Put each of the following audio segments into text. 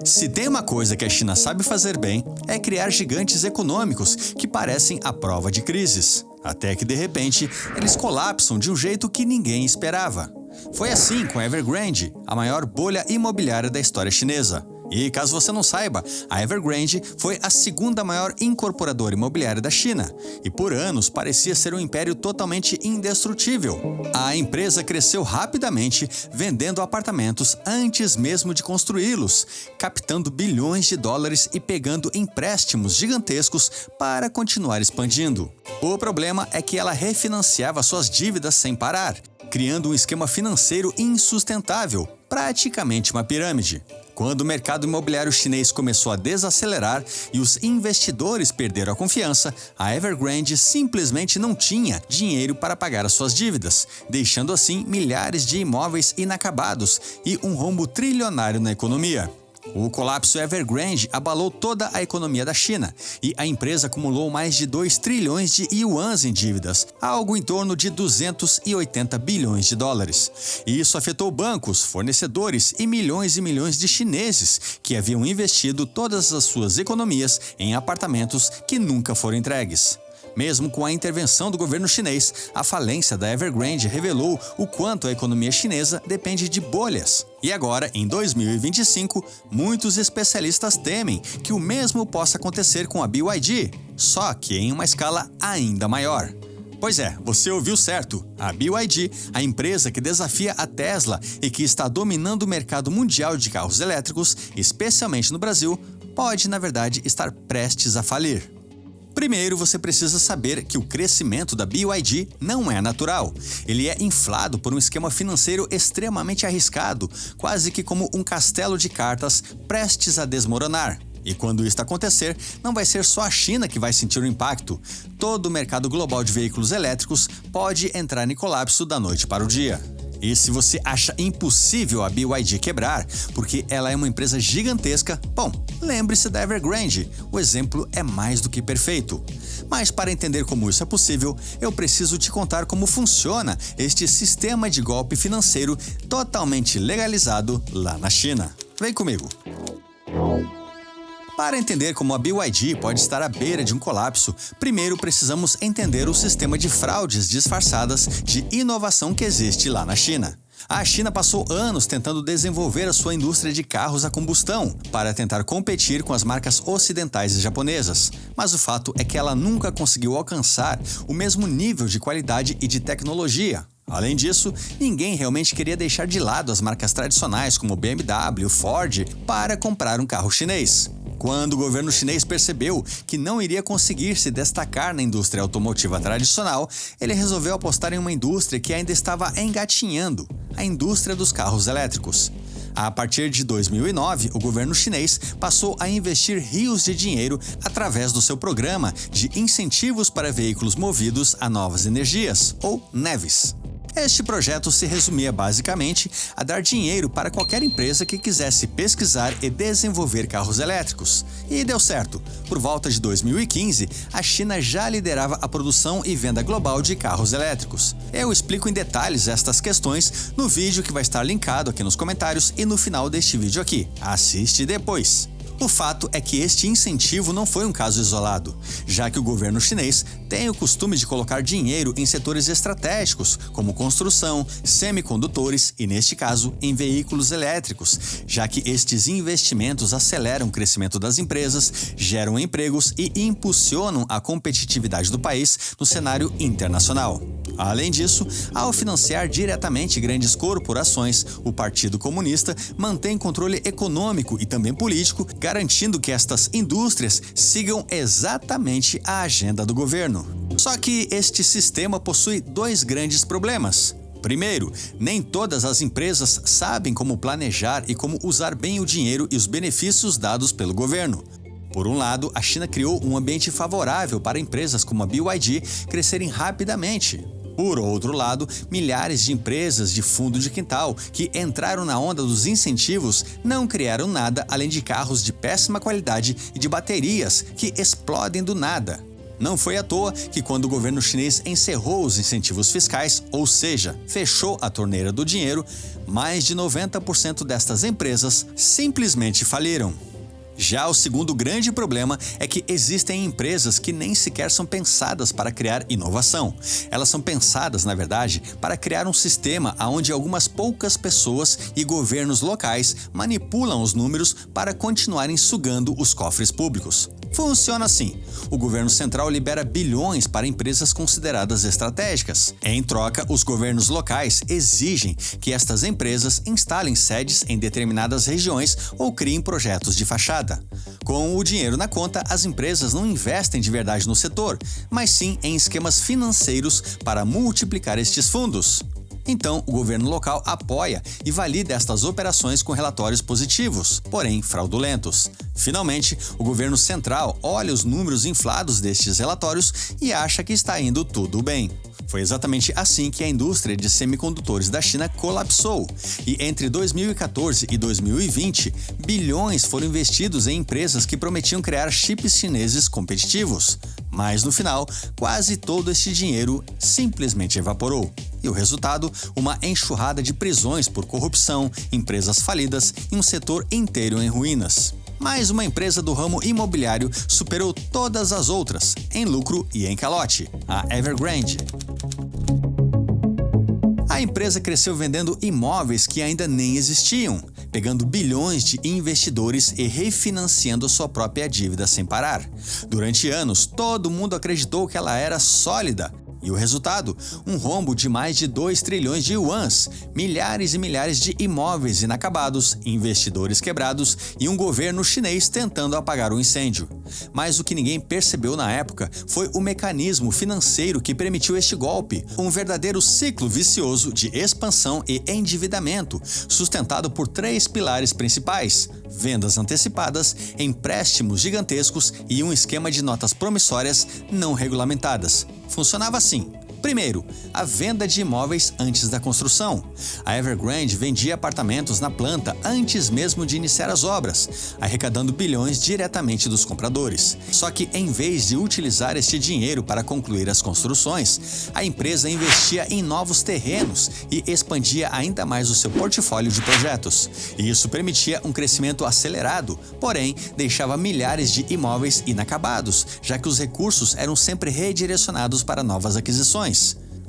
Se tem uma coisa que a China sabe fazer bem, é criar gigantes econômicos que parecem à prova de crises. Até que, de repente, eles colapsam de um jeito que ninguém esperava. Foi assim com a Evergrande, a maior bolha imobiliária da história chinesa. E, caso você não saiba, a Evergrande foi a segunda maior incorporadora imobiliária da China e por anos parecia ser um império totalmente indestrutível. A empresa cresceu rapidamente, vendendo apartamentos antes mesmo de construí-los, captando bilhões de dólares e pegando empréstimos gigantescos para continuar expandindo. O problema é que ela refinanciava suas dívidas sem parar, criando um esquema financeiro insustentável, praticamente uma pirâmide. Quando o mercado imobiliário chinês começou a desacelerar e os investidores perderam a confiança, a Evergrande simplesmente não tinha dinheiro para pagar as suas dívidas, deixando assim milhares de imóveis inacabados e um rombo trilionário na economia. O colapso Evergrande abalou toda a economia da China e a empresa acumulou mais de 2 trilhões de yuans em dívidas, algo em torno de 280 bilhões de dólares. E isso afetou bancos, fornecedores e milhões de chineses que haviam investido todas as suas economias em apartamentos que nunca foram entregues. Mesmo com a intervenção do governo chinês, a falência da Evergrande revelou o quanto a economia chinesa depende de bolhas. E agora, em 2025, muitos especialistas temem que o mesmo possa acontecer com a BYD, só que em uma escala ainda maior. Pois é, você ouviu certo. A BYD, a empresa que desafia a Tesla e que está dominando o mercado mundial de carros elétricos, especialmente no Brasil, pode, na verdade, estar prestes a falir. Primeiro, você precisa saber que o crescimento da BYD não é natural. Ele é inflado por um esquema financeiro extremamente arriscado, quase que como um castelo de cartas prestes a desmoronar. E quando isso acontecer, não vai ser só a China que vai sentir o impacto. Todo o mercado global de veículos elétricos pode entrar em colapso da noite para o dia. E se você acha impossível a BYD quebrar, porque ela é uma empresa gigantesca, bom, lembre-se da Evergrande, o exemplo é mais do que perfeito. Mas para entender como isso é possível, eu preciso te contar como funciona este sistema de golpe financeiro totalmente legalizado lá na China. Vem comigo! Para entender como a BYD pode estar à beira de um colapso, primeiro precisamos entender o sistema de fraudes disfarçadas de inovação que existe lá na China. A China passou anos tentando desenvolver a sua indústria de carros a combustão para tentar competir com as marcas ocidentais e japonesas, mas o fato é que ela nunca conseguiu alcançar o mesmo nível de qualidade e de tecnologia. Além disso, ninguém realmente queria deixar de lado as marcas tradicionais como BMW, Ford, para comprar um carro chinês. Quando o governo chinês percebeu que não iria conseguir se destacar na indústria automotiva tradicional, ele resolveu apostar em uma indústria que ainda estava engatinhando, a indústria dos carros elétricos. A partir de 2009, o governo chinês passou a investir rios de dinheiro através do seu programa de incentivos para veículos movidos a novas energias, ou NEVs. Este projeto se resumia basicamente a dar dinheiro para qualquer empresa que quisesse pesquisar e desenvolver carros elétricos. E deu certo. Por volta de 2015, a China já liderava a produção e venda global de carros elétricos. Eu explico em detalhes estas questões no vídeo que vai estar linkado aqui nos comentários e no final deste vídeo aqui. Assiste depois. O fato é que este incentivo não foi um caso isolado, já que o governo chinês tem o costume de colocar dinheiro em setores estratégicos, como construção, semicondutores e, neste caso, em veículos elétricos, já que estes investimentos aceleram o crescimento das empresas, geram empregos e impulsionam a competitividade do país no cenário internacional. Além disso, ao financiar diretamente grandes corporações, o Partido Comunista mantém controle econômico e também político, garantindo que estas indústrias sigam exatamente a agenda do governo. Só que este sistema possui dois grandes problemas. Primeiro, nem todas as empresas sabem como planejar e como usar bem o dinheiro e os benefícios dados pelo governo. Por um lado, a China criou um ambiente favorável para empresas como a BYD crescerem rapidamente. Por outro lado, milhares de empresas de fundo de quintal que entraram na onda dos incentivos não criaram nada além de carros de péssima qualidade e de baterias que explodem do nada. Não foi à toa que quando o governo chinês encerrou os incentivos fiscais, ou seja, fechou a torneira do dinheiro, mais de 90% destas empresas simplesmente faliram. Já o segundo grande problema é que existem empresas que nem sequer são pensadas para criar inovação. Elas são pensadas, na verdade, para criar um sistema onde algumas poucas pessoas e governos locais manipulam os números para continuarem sugando os cofres públicos. Funciona assim: o governo central libera bilhões para empresas consideradas estratégicas. Em troca, os governos locais exigem que estas empresas instalem sedes em determinadas regiões ou criem projetos de fachada. Com o dinheiro na conta, as empresas não investem de verdade no setor, mas sim em esquemas financeiros para multiplicar estes fundos. Então, o governo local apoia e valida estas operações com relatórios positivos, porém fraudulentos. Finalmente, o governo central olha os números inflados destes relatórios e acha que está indo tudo bem. Foi exatamente assim que a indústria de semicondutores da China colapsou, e entre 2014 e 2020, bilhões foram investidos em empresas que prometiam criar chips chineses competitivos. Mas no final, quase todo esse dinheiro simplesmente evaporou. E o resultado? Uma enxurrada de prisões por corrupção, empresas falidas e um setor inteiro em ruínas. Mas uma empresa do ramo imobiliário superou todas as outras, em lucro e em calote: a Evergrande. A empresa cresceu vendendo imóveis que ainda nem existiam, pegando bilhões de investidores e refinanciando sua própria dívida sem parar. Durante anos, todo mundo acreditou que ela era sólida. E o resultado? Um rombo de mais de 2 trilhões de yuans, milhares e milhares de imóveis inacabados, investidores quebrados e um governo chinês tentando apagar o incêndio. Mas o que ninguém percebeu na época foi o mecanismo financeiro que permitiu este golpe, um verdadeiro ciclo vicioso de expansão e endividamento, sustentado por 3 pilares principais: vendas antecipadas, empréstimos gigantescos e um esquema de notas promissórias não regulamentadas. Funcionava assim. Primeiro, a venda de imóveis antes da construção. A Evergrande vendia apartamentos na planta antes mesmo de iniciar as obras, arrecadando bilhões diretamente dos compradores. Só que, em vez de utilizar este dinheiro para concluir as construções, a empresa investia em novos terrenos e expandia ainda mais o seu portfólio de projetos. E isso permitia um crescimento acelerado, porém, deixava milhares de imóveis inacabados, já que os recursos eram sempre redirecionados para novas aquisições.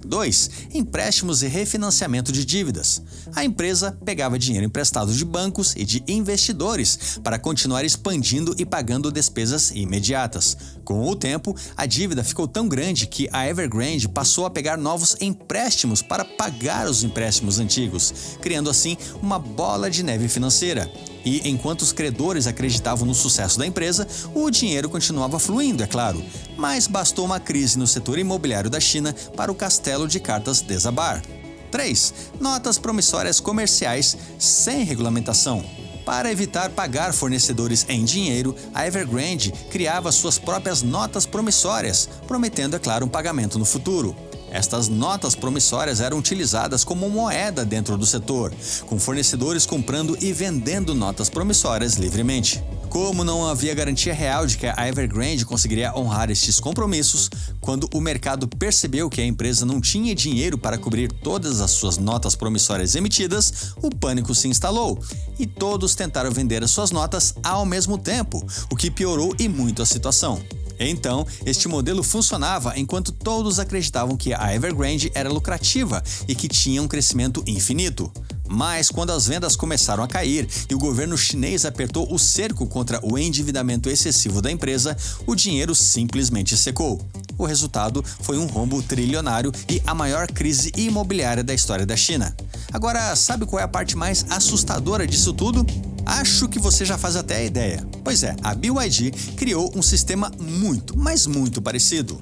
2. Empréstimos e refinanciamento de dívidas. A empresa pegava dinheiro emprestado de bancos e de investidores para continuar expandindo e pagando despesas imediatas. Com o tempo, a dívida ficou tão grande que a Evergrande passou a pegar novos empréstimos para pagar os empréstimos antigos, criando assim uma bola de neve financeira. E enquanto os credores acreditavam no sucesso da empresa, o dinheiro continuava fluindo, é claro. Mas bastou uma crise no setor imobiliário da China para o castelo de cartas desabar. 3. Notas promissórias comerciais sem regulamentação. Para evitar pagar fornecedores em dinheiro, a Evergrande criava suas próprias notas promissórias, prometendo, é claro, um pagamento no futuro. Estas notas promissórias eram utilizadas como moeda dentro do setor, com fornecedores comprando e vendendo notas promissórias livremente. Como não havia garantia real de que a Evergrande conseguiria honrar estes compromissos, quando o mercado percebeu que a empresa não tinha dinheiro para cobrir todas as suas notas promissórias emitidas, o pânico se instalou e todos tentaram vender as suas notas ao mesmo tempo, o que piorou e muito a situação. Então, este modelo funcionava enquanto todos acreditavam que a Evergrande era lucrativa e que tinha um crescimento infinito. Mas quando as vendas começaram a cair e o governo chinês apertou o cerco contra o endividamento excessivo da empresa, o dinheiro simplesmente secou. O resultado foi um rombo trilionário e a maior crise imobiliária da história da China. Agora, sabe qual é a parte mais assustadora disso tudo? Acho que você já faz até a ideia. Pois é, a BYD criou um sistema muito, mas muito parecido.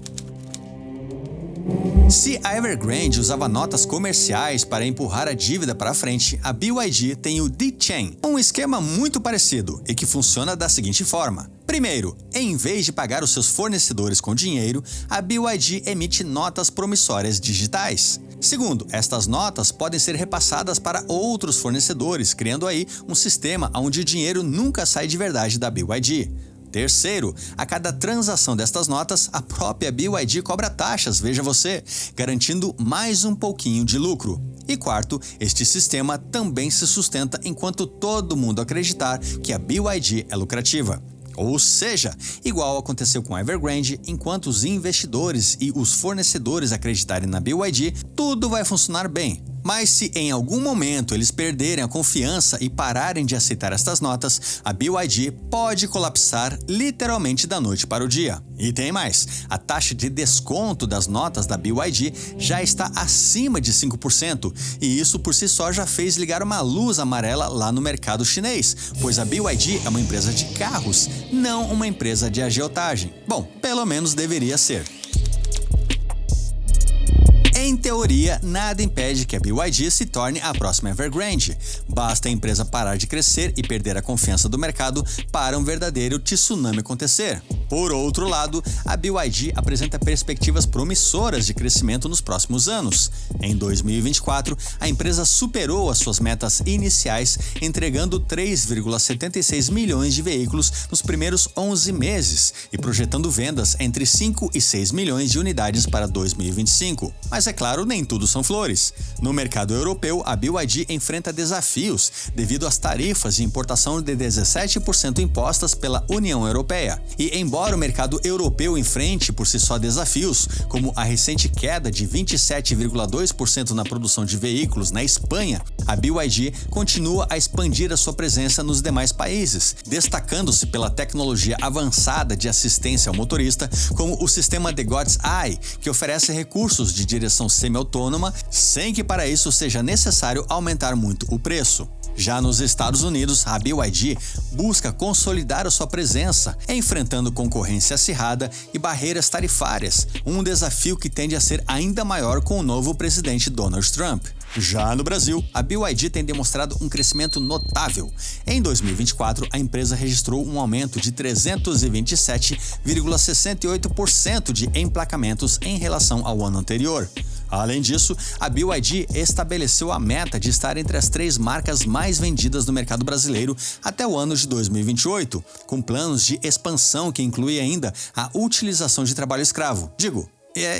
Se a Evergrande usava notas comerciais para empurrar a dívida para frente, a BYD tem o D-Chain, um esquema muito parecido e que funciona da seguinte forma. Primeiro, em vez de pagar os seus fornecedores com dinheiro, a BYD emite notas promissórias digitais. Segundo, estas notas podem ser repassadas para outros fornecedores, criando aí um sistema onde o dinheiro nunca sai de verdade da BYD. Terceiro, a cada transação destas notas, a própria BYD cobra taxas, veja você, garantindo mais um pouquinho de lucro. E quarto, este sistema também se sustenta enquanto todo mundo acreditar que a BYD é lucrativa. Ou seja, igual aconteceu com a Evergrande, enquanto os investidores e os fornecedores acreditarem na BYD, tudo vai funcionar bem. Mas se em algum momento eles perderem a confiança e pararem de aceitar estas notas, a BYD pode colapsar literalmente da noite para o dia. E tem mais, a taxa de desconto das notas da BYD já está acima de 5%, e isso por si só já fez ligar uma luz amarela lá no mercado chinês, pois a BYD é uma empresa de carros, não uma empresa de agiotagem. Bom, pelo menos deveria ser. Em teoria, nada impede que a BYD se torne a próxima Evergrande. Basta a empresa parar de crescer e perder a confiança do mercado para um verdadeiro tsunami acontecer. Por outro lado, a BYD apresenta perspectivas promissoras de crescimento nos próximos anos. Em 2024, a empresa superou as suas metas iniciais, entregando 3,76 milhões de veículos nos primeiros 11 meses e projetando vendas entre 5 e 6 milhões de unidades para 2025. Mas é claro, nem tudo são flores. No mercado europeu, a BYD enfrenta desafios devido às tarifas de importação de 17% impostas pela União Europeia. E embora o mercado europeu enfrente por si só desafios, como a recente queda de 27,2% na produção de veículos na Espanha, a BYD continua a expandir a sua presença nos demais países, destacando-se pela tecnologia avançada de assistência ao motorista, como o sistema The God's Eye, que oferece recursos de direção semi-autônoma, sem que para isso seja necessário aumentar muito o preço. Já nos Estados Unidos, a BYD busca consolidar a sua presença, enfrentando concorrência acirrada e barreiras tarifárias, um desafio que tende a ser ainda maior com o novo presidente Donald Trump. Já no Brasil, a BYD tem demonstrado um crescimento notável. Em 2024, a empresa registrou um aumento de 327,68% de emplacamentos em relação ao ano anterior. Além disso, a BYD estabeleceu a meta de estar entre as 3 marcas mais vendidas no mercado brasileiro até o ano de 2028, com planos de expansão que inclui ainda a utilização de trabalho escravo.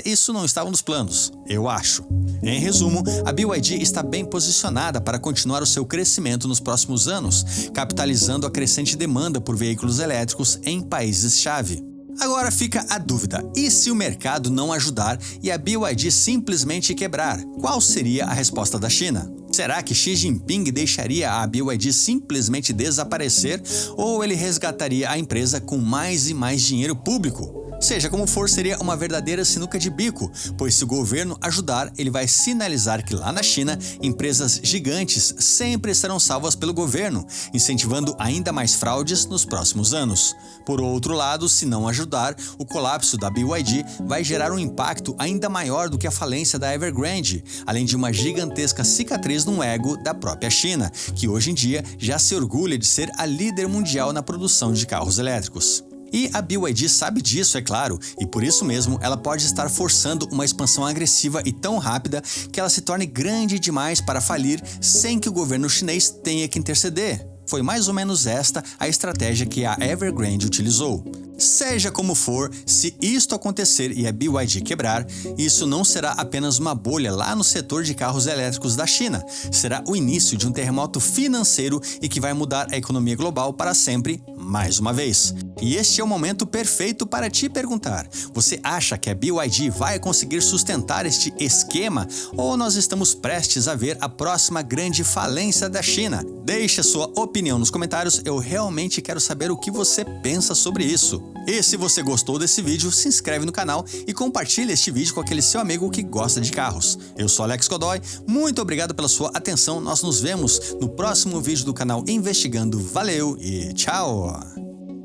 Isso não estava nos planos, eu acho. Em resumo, a BYD está bem posicionada para continuar o seu crescimento nos próximos anos, capitalizando a crescente demanda por veículos elétricos em países-chave. Agora fica a dúvida, e se o mercado não ajudar e a BYD simplesmente quebrar? Qual seria a resposta da China? Será que Xi Jinping deixaria a BYD simplesmente desaparecer ou ele resgataria a empresa com mais e mais dinheiro público? Seja como for, seria uma verdadeira sinuca de bico, pois se o governo ajudar, ele vai sinalizar que lá na China, empresas gigantes sempre serão salvas pelo governo, incentivando ainda mais fraudes nos próximos anos. Por outro lado, se não ajudar, o colapso da BYD vai gerar um impacto ainda maior do que a falência da Evergrande, além de uma gigantesca cicatriz no ego da própria China, que hoje em dia já se orgulha de ser a líder mundial na produção de carros elétricos. E a BYD sabe disso, é claro, e por isso mesmo ela pode estar forçando uma expansão agressiva e tão rápida que ela se torne grande demais para falir sem que o governo chinês tenha que interceder. Foi mais ou menos esta a estratégia que a Evergrande utilizou. Seja como for, se isto acontecer e a BYD quebrar, isso não será apenas uma bolha lá no setor de carros elétricos da China, será o início de um terremoto financeiro e que vai mudar a economia global para sempre, mais uma vez. E este é o momento perfeito para te perguntar, você acha que a BYD vai conseguir sustentar este esquema ou nós estamos prestes a ver a próxima grande falência da China? Deixe a sua opinião nos comentários, eu realmente quero saber o que você pensa sobre isso. E se você gostou desse vídeo, se inscreve no canal e compartilha este vídeo com aquele seu amigo que gosta de carros. Eu sou Alex Godoy, muito obrigado pela sua atenção, nós nos vemos no próximo vídeo do canal Investigando. Valeu e tchau!